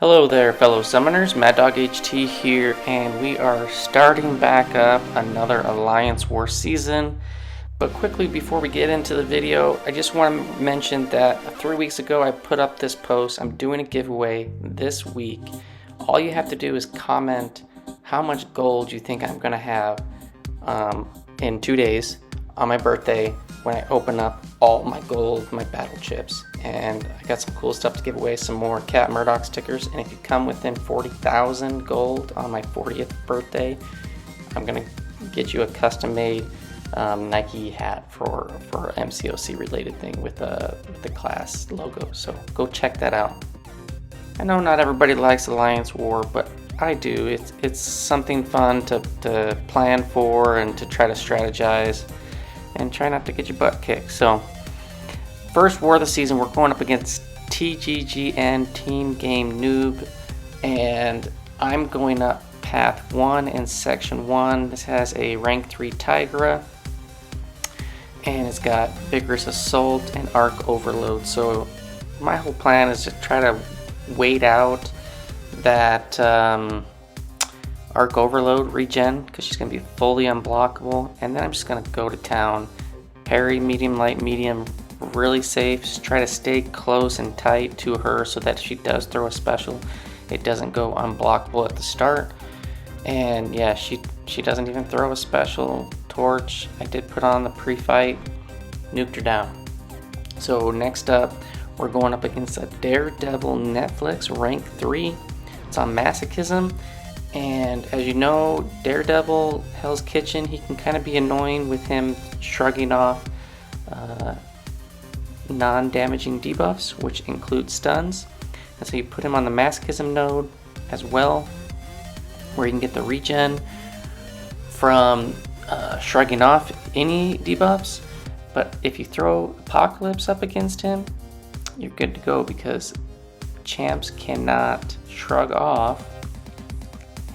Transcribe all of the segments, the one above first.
Hello there, fellow summoners. MaddogHT here, and we are starting back up another Alliance War season. But quickly, before we get into the video, I just want to mention that 3 weeks ago I put up this post. I'm doing a giveaway this week. All you have to do is comment how much gold you think I'm going to have in 2 days on my birthday when I open up all my gold, my battle chips. And I got some cool stuff to give away, some more Cat Murdoch stickers. And if you come within 40,000 gold on my 40th birthday, I'm gonna get you a custom made Nike hat for MCOC related thing with the class logo. So go check that out. I know not everybody likes Alliance War, but I do. It's something fun to plan for and to try to strategize and try not to get your butt kicked. So first war of the season, we're going up against TGGN, Team Game Noob, and I'm going up Path 1 in Section 1. This has a Rank 3 Tigra, and it's got Vigorous Assault and Arc Overload. So my whole plan is to try to wait out that Arc Overload regen, because she's going to be fully unblockable, and then I'm just going to go to town, parry, medium, light, medium, really safe. Just try to stay close and tight to her so that if she does throw a special, it doesn't go unblockable at the start. And yeah, she doesn't even throw a special. Torch, I did put on the pre-fight, nuked her down. So next up, we're going up against a DareDevil Netflix rank 3. It's on Masochism, and as you know, DareDevil, Hell's Kitchen, he can kind of be annoying with him shrugging off non-damaging debuffs, which include stuns. And so you put him on the Masochism node as well, where you can get the regen from shrugging off any debuffs. But if you throw Apocalypse up against him, you're good to go, because champs cannot shrug off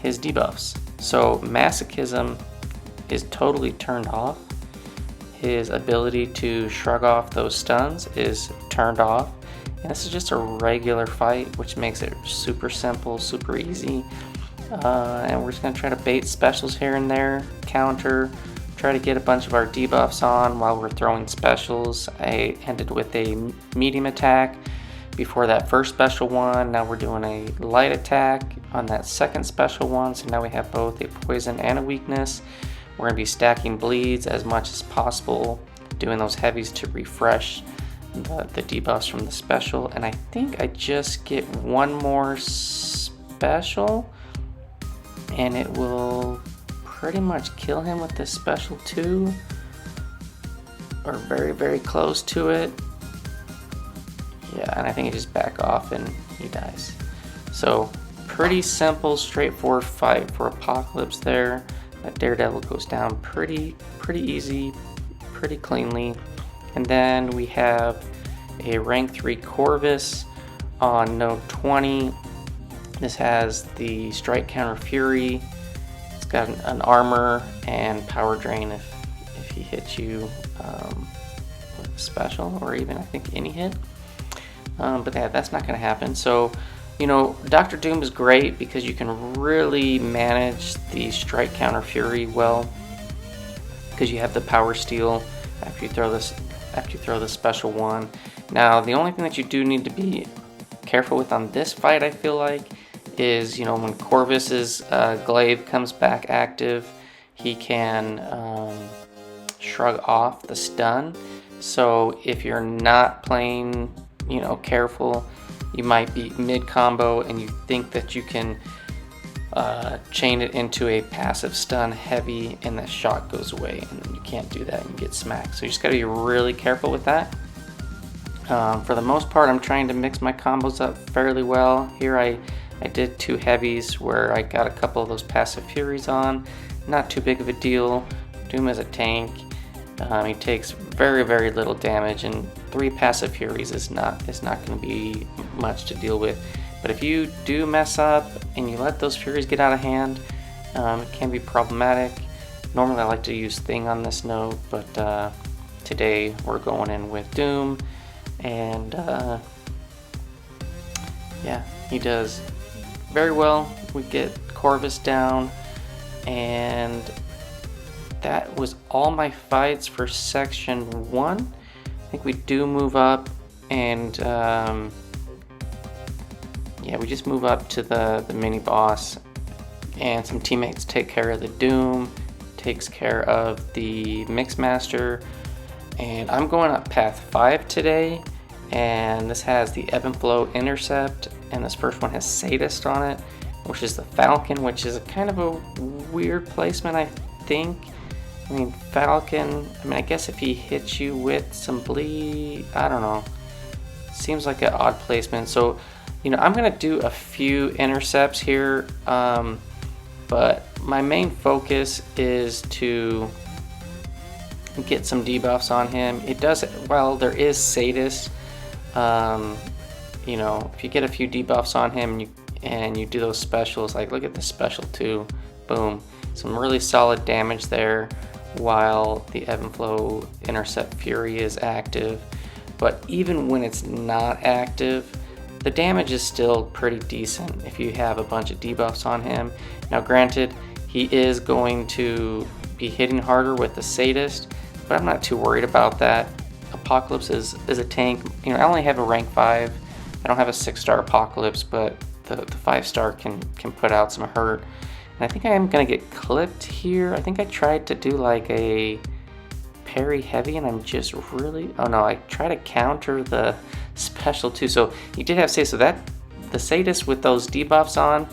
his debuffs. So Masochism is totally turned off. His ability to shrug off those stuns is turned off. And this is just a regular fight, which makes it super simple, super easy. And we're just going to try to bait specials here and there, counter, try to get a bunch of our debuffs on while we're throwing specials. I ended with a medium attack before that first special one. Now we're doing a light attack on that second special one. So now we have both a poison and a weakness. We're going to be stacking bleeds as much as possible, doing those heavies to refresh the debuffs from the special. And I think I just get one more special, and it will pretty much kill him with this special too, or very, very close to it. Yeah, and I think I just back off and he dies. So pretty simple, straightforward fight for Apocalypse there. That DareDevil goes down pretty easy, pretty cleanly. And then we have a rank 3 Corvus on node 20. This has the Strike Counter Fury. It's got an armor and power drain if he hits you with a special, or even I think any hit. But yeah, that's not going to happen. So, you know, Dr. Doom is great because you can really manage the Strike Counter Fury well, because you have the power steal after you throw this special one. Now, the only thing that you do need to be careful with on this fight, I feel like, is, you know, when Corvus's glaive comes back active, he can shrug off the stun. So if you're not playing, you know, careful, you might be mid combo and you think that you can chain it into a passive stun heavy, and that shot goes away, and then you can't do that and you get smacked. So you just got to be really careful with that. For the most part, I'm trying to mix my combos up fairly well. Here I did 2 heavies where I got a couple of those passive furies on. Not too big of a deal. Doom is a tank. He takes very, very little damage, and 3 passive furies is not going to be much to deal with. But if you do mess up and you let those furies get out of hand, it can be problematic. Normally I like to use Thing on this node, but today we're going in with Doom, and yeah, he does very well. We get Corvus down, and that was all my fights for section 1. I think we do move up, and yeah, we just move up to the mini boss, and some teammates take care of the Doom, takes care of the Mixmaster, and I'm going up path 5 today, and this has the Ebb and Flow Intercept, and this first one has Sadist on it, which is the Falcon, which is kind of a weird placement, I think. I mean, Falcon, I guess if he hits you with some bleed, I don't know. Seems like an odd placement. So, I'm going to do a few intercepts here, but my main focus is to get some debuffs on him. It does, well, there is Sadist. If you get a few debuffs on him and you do those specials, like look at the special 2, boom, some really solid damage there while the Ebb and Flow Intercept Fury is active. But even when it's not active, the damage is still pretty decent if you have a bunch of debuffs on him. Now granted, he is going to be hitting harder with the Sadist, but I'm not too worried about that. Apocalypse is a tank. I only have a rank 5. I don't have a 6-star Apocalypse, but the 5-star can put out some hurt. And I think I am going to get clipped here. I think I tried to do like a parry heavy, and I'm just really... Oh no, I try to counter the special 2. So you did have Sadist. So that the Sadist with those debuffs on,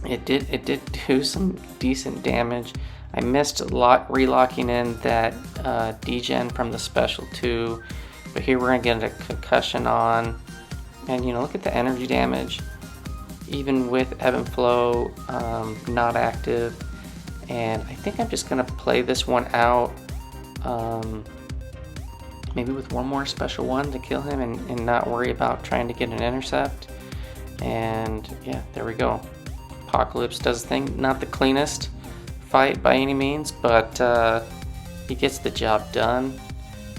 it did do some decent damage. I missed relocking in that degen from the special 2, but here we're gonna get a concussion on, and look at the energy damage, even with Ebb and Flow not active. And I think I'm just gonna play this one out, maybe with one more special 1 to kill him, and not worry about trying to get an intercept. And yeah, there we go. Apocalypse does the thing. Not the cleanest fight by any means, but he gets the job done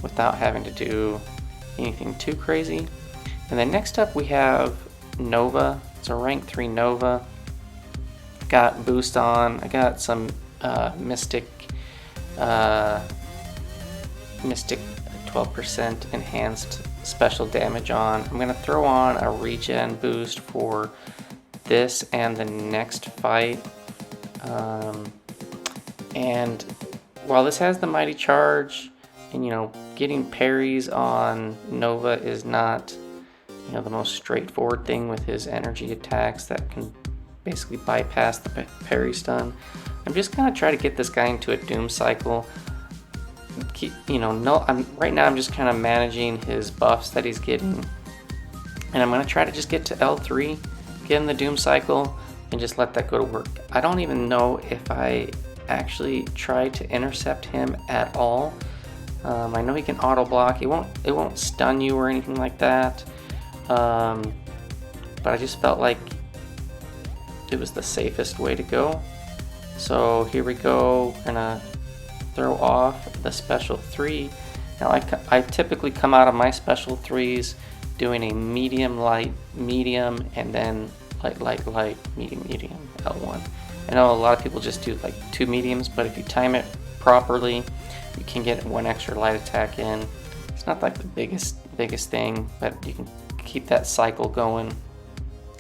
without having to do anything too crazy. And then next up we have Nova. It's a rank 3 Nova. Got boost on. I got some Mystic 12% enhanced special damage on. I'm gonna throw on a regen boost for this and the next fight. And while this has the Mighty Charge, and getting parries on Nova is not the most straightforward thing with his energy attacks that can basically bypass the parry stun, I'm just gonna try to get this guy into a Doom cycle. Right now I'm just kind of managing his buffs that he's getting, and I'm gonna try to just get to L3, get in the Doom cycle, and just let that go to work. I don't even know if I actually try to intercept him at all. I know he can auto block. It won't stun you or anything like that. But I just felt like it was the safest way to go. So here we go. We're gonna throw off the special 3. Now I typically come out of my special 3s doing a medium, light, medium, and then light, medium, L1. I know a lot of people just do like 2 mediums, but if you time it properly, you can get 1 extra light attack in. It's not like the biggest thing, but you can keep that cycle going.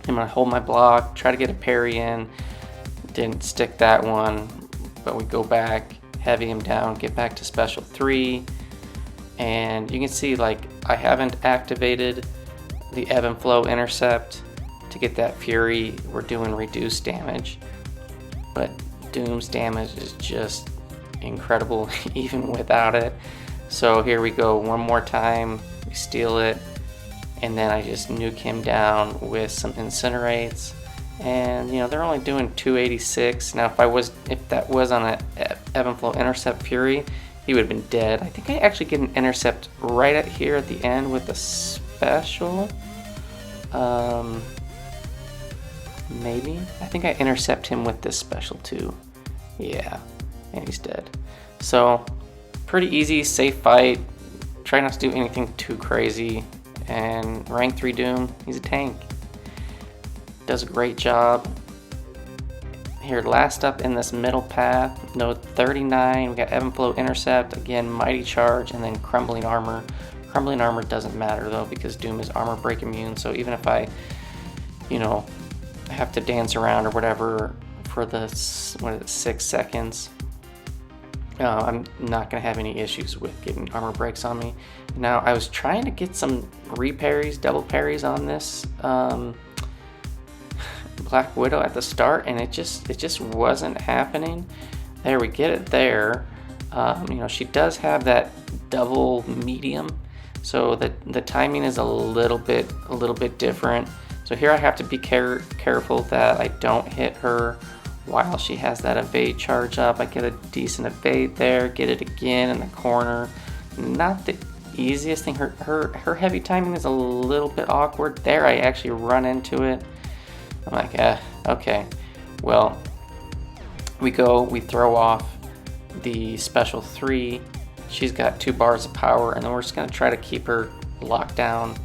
I'm gonna hold my block, try to get a parry in. Didn't stick that one, but we go back, heavy him down, get back to special 3, and you can see like I haven't activated the Ebb and Flow Intercept to get that Fury. We're doing reduced damage, but Doom's damage is just incredible even without it. So here we go one more time, we steal it, and then I just nuke him down with some incinerates, and they're only doing 286. Now if that was on a Ebb and Flow Intercept Fury, he would have been dead. I think I actually get an intercept right at here at the end with a special. Maybe. I think I intercept him with this special too. Yeah, and he's dead. So pretty easy, safe fight. Try not to do anything too crazy. and rank 3 Doom, he's a tank. Does a great job. Here, last up in this middle path, node 39, we got Ebb and Flow Intercept, again, Mighty Charge, and then Crumbling Armor. Crumbling Armor doesn't matter though, because Doom is armor break immune, so even if I, you know, have to dance around or whatever for the 6 seconds, I'm not going to have any issues with getting armor breaks on me. Now, I was trying to get some re-parries, double parries on this Black Widow at the start, and it just wasn't happening. There, we get it there. You know, she does have that double medium, so the timing is a little bit different. So here I have to be careful that I don't hit her while she has that evade charge up. I get a decent evade there, get it again in the corner. Not the easiest thing. Her heavy timing is a little bit awkward. There, I actually run into it. I'm like, okay. Well, we throw off the special 3. She's got 2 bars of power, and then we're just gonna try to keep her locked down.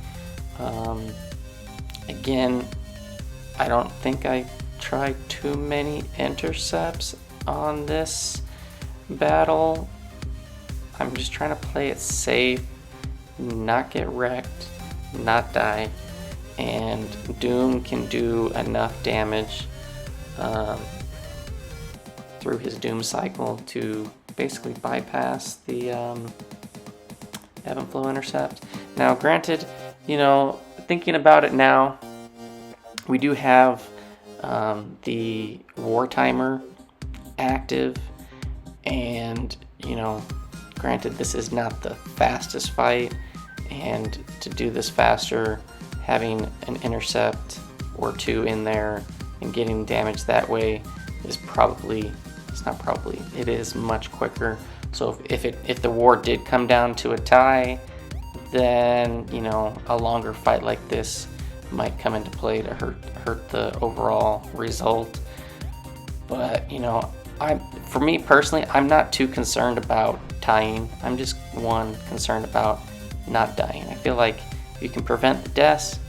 Again, I don't think I tried too many intercepts on this battle. I'm just trying to play it safe, not get wrecked, not die, and Doom can do enough damage through his Doom cycle to basically bypass the Ebb and Flow Intercept. Now, granted, you know, thinking about it now, we do have the war timer active, and you know, granted, this is not the fastest fight, and to do this faster, having an intercept or 2 in there and getting damage that way is it is much quicker. So if the war did come down to a tie, then, you know, a longer fight like this might come into play to hurt the overall result. But, you know, for me personally, I'm not too concerned about tying. I'm just concerned about not dying. I feel like if you can prevent the deaths,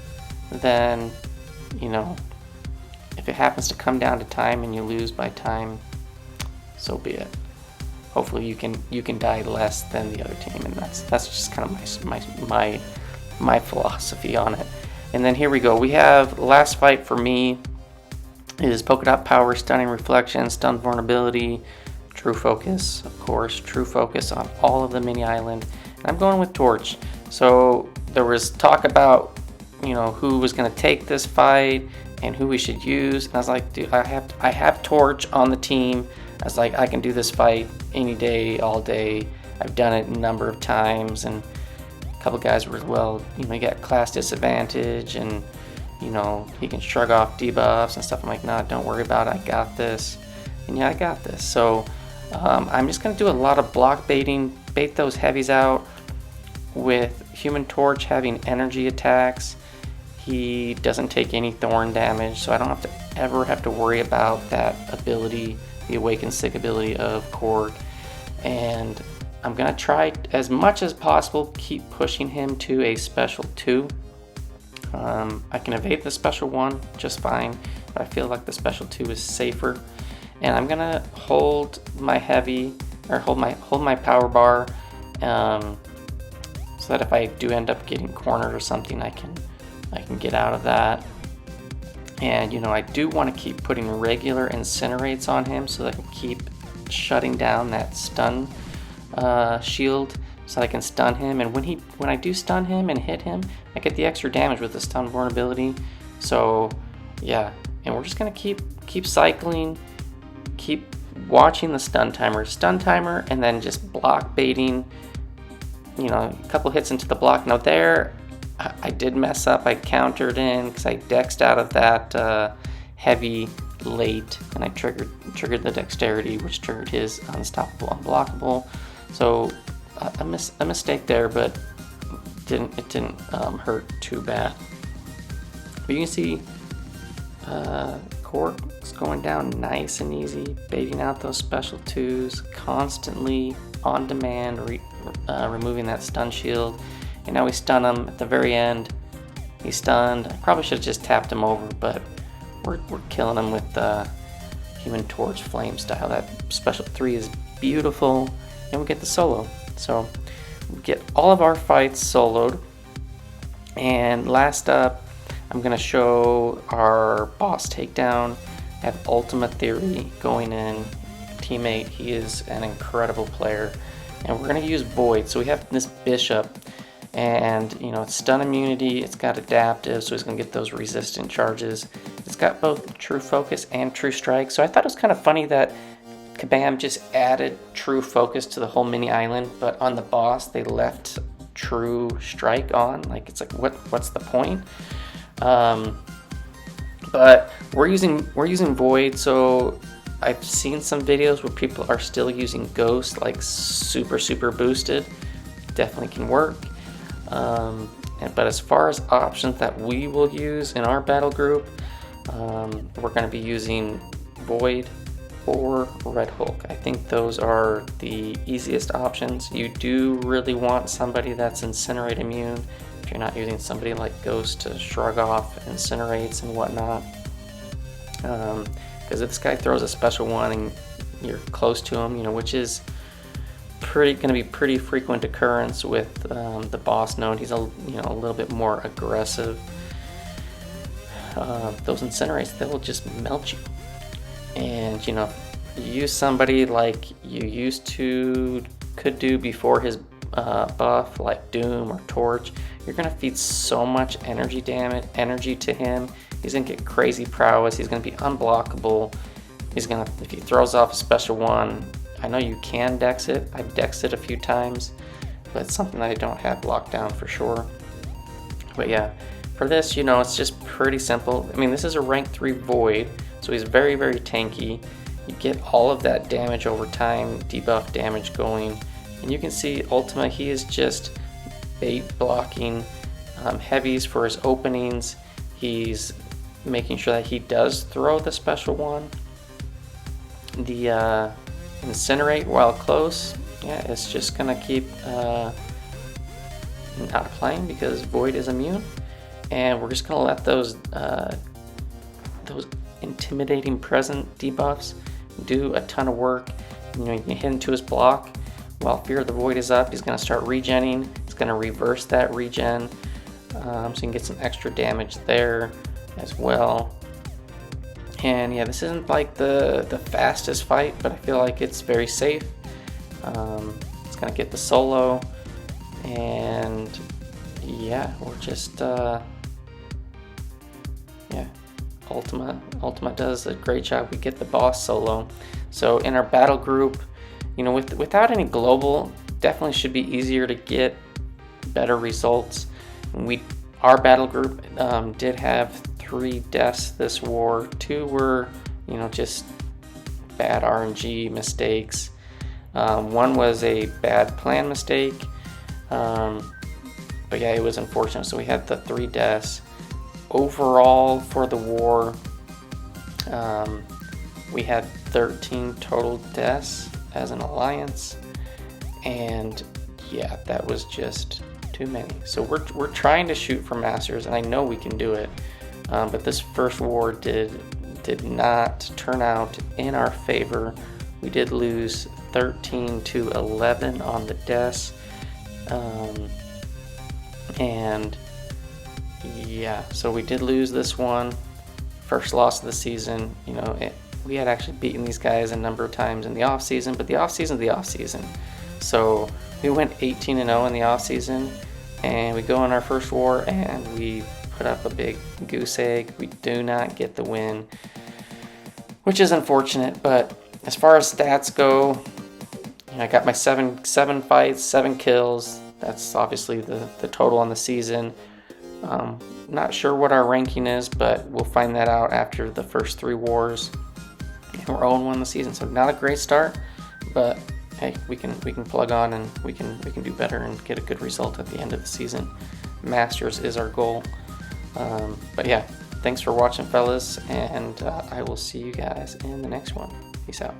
then, you know, if it happens to come down to time and you lose by time, so be it. Hopefully you can die less than the other team, and that's just kind of my philosophy on it. And then here we go. We have last fight for me is Polka Dot Power, Stunning Reflection, Stun Vulnerability, True Focus, of course, True Focus on all of the mini island. And I'm going with Torch. So there was talk about, you know, who was going to take this fight and who we should use. And I was like, dude, I have Torch on the team. I was like, I can do this fight any day, all day. I've done it a number of times, and a couple guys were, well, you know, he got class disadvantage, and, you know, he can shrug off debuffs and stuff. I'm like, nah, don't worry about it. I got this. And yeah, I got this. So I'm just going to do a lot of block baiting, bait those heavies out with Human Torch having energy attacks. He doesn't take any thorn damage, so I don't ever have to worry about that ability, the Awakened Sick ability of Korg. And I'm going to try as much as possible keep pushing him to a special 2. I can evade the special 1 just fine, but I feel like the special 2 is safer. And I'm going to hold my heavy, or hold my power bar, so that if I do end up getting cornered or something, I can get out of that. And, you know, I do want to keep putting regular incinerates on him so that I can keep shutting down that stun shield, so I can stun him. And when I do stun him and hit him, I get the extra damage with the stun vulnerability. So yeah, and we're just gonna keep cycling, keep watching the stun timer, and then just block baiting. You know, a couple hits into the block. Now there, I did mess up. I countered in because I dexed out of that heavy late, and I triggered the dexterity, which triggered his unstoppable, unblockable. So a mistake there, but it didn't hurt too bad. But you can see Korg is going down nice and easy, baiting out those special 2s, constantly on demand, removing that stun shield. and now we stun him at the very end. He's stunned. I probably should have just tapped him over, but we're killing him with the Human Torch Flame style. That special 3 is beautiful, and we get the solo. So we get all of our fights soloed, and last up, I'm gonna show our boss takedown. I have UltimaTheory going in, teammate. He is an incredible player, and we're gonna use Void. So we have this Bishop, and you know, it's stun immunity, it's got adaptive, so he's gonna get those resistant charges. It's got both True Focus and True Strike. So I thought it was kind of funny that Kabam just added True Focus to the whole mini island, but on the boss they left True Strike on. Like, it's like, what's the point? But we're using Void. So I've seen some videos where people are still using Ghost, like super boosted. Definitely can work. But as far as options that we will use in our battle group, we're going to be using Void or Red Hulk. I think those are the easiest options. You do really want somebody that's Incinerate immune if you're not using somebody like Ghost to shrug off Incinerates and whatnot. Because if this guy throws a special one and you're close to him, you know, which is going to be pretty frequent occurrence with the boss node. He's a little bit more aggressive. Those Incinerates, they will just melt you. And you know, you use somebody like you could do before his buff, like Doom or Torch. You're gonna feed so much energy to him. He's gonna get crazy prowess. He's gonna be unblockable. If he throws off a special one, I know you can dex it. I've dexed it a few times, but it's something that I don't have locked down for sure. But yeah, for this, you know, it's just pretty simple. I mean, this is a rank 3 Void, so he's very tanky. You get all of that damage over time, debuff damage going, and you can see Ultima, he is just bait blocking heavies for his openings. He's making sure that he does throw the special one. The Incinerate while close, yeah, it's just gonna keep not playing because Void is immune, and we're just gonna let those intimidating present debuffs do a ton of work. You know, you can hit into his block while Fear of the Void is up. He's gonna start regenning. It's gonna reverse that regen, so you can get some extra damage there as well. And yeah, this isn't like the fastest fight, but I feel like it's very safe. It's gonna get the solo, and yeah, we're just Ultima does a great job. We get the boss solo. So in our battle group, you know, without any global, definitely should be easier to get better results. Our battle group did have 3 deaths this war. 2 were, you know, just bad RNG mistakes. 1 was a bad plan mistake. But yeah, it was unfortunate. So we had the 3 deaths. Overall for the war, we had 13 total deaths as an alliance, and yeah, that was just too many. So we're trying to shoot for masters, and I know we can do it, but this first war did not turn out in our favor. We did lose 13-11 on the deaths, and yeah, so we did lose this one. First loss of the season. You know, we had actually beaten these guys a number of times in the off season, but the off season is the off season. So we went 18-0 in the off season, and we go on our first war and we put up a big goose egg. We do not get the win, which is unfortunate. But as far as stats go, you know, I got my seven fights, 7 kills. That's obviously the total on the season. Not sure what our ranking is, but we'll find that out after the first 3 wars. And we're 0-1 the season, so not a great start, but hey, we can plug on and we can do better and get a good result at the end of the season. Masters is our goal. But yeah, thanks for watching, fellas, and I will see you guys in the next one. Peace out.